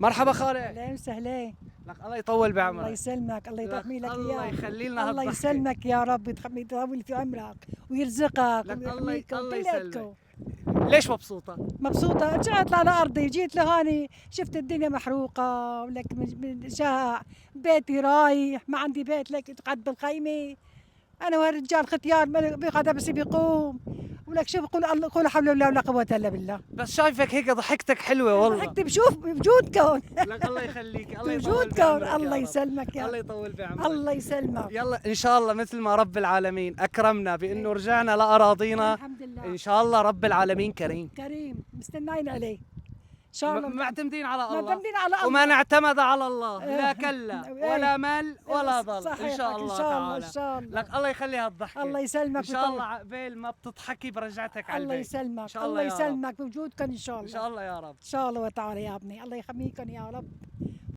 مرحبا خالد. اهلا وسهلا. لك الله يطول بعمرك. الله يسلمك، الله يحمي لك الله اياه. يخلي لنا الله هالضحكة. يسلمك يا رب، يطول في عمرك ويرزقك لك ويحميك الله وكلياتكم. يسلمك. ليش مبسوطة؟ مبسوطة، رجعت على أرضي، جيت لهاني شفت الدنيا محروقة ولك من شاع، بيتي رايح، ما عندي بيت لك تقعد بالخيمة. أنا والرجال ختيار بيقعد بس بيقوم، ولك شوف قول الله، قول حول الله ولا قوة إلا بالله. بس شايفك هيك ضحكتك حلوة والله. ضحكت بشوف بوجودكم. لك الله يخليك. الله يطول بوجودكم، بعمرك يا الله رب. يسلمك يا الله يطول بعمرك. الله يسلمك. يلا ان شاء الله مثل ما رب العالمين اكرمنا بانه رجعنا لاراضينا، الحمد لله. ان شاء الله رب العالمين كريم. كريم، مستناين عليه ان شاء الله. معتمدين على الله. معتمدين على الله. ومن اعتمد على الله لا إيه. كلا إيه. ولا مل ولا ضل. صحيح. ان شاء الله تعالى. ان شاء الله. لك الله يخلي هالضحكه. الله يسلمك. ان شاء الله عقبال ما بتضحكي برجعتك على الله البيت. يسلمك. إن شاء الله يا رب. يسلمك بوجودكم ان شاء الله. ان شاء الله يا رب. ان شاء الله وتعالى يا ابني، الله يحميكم يا رب.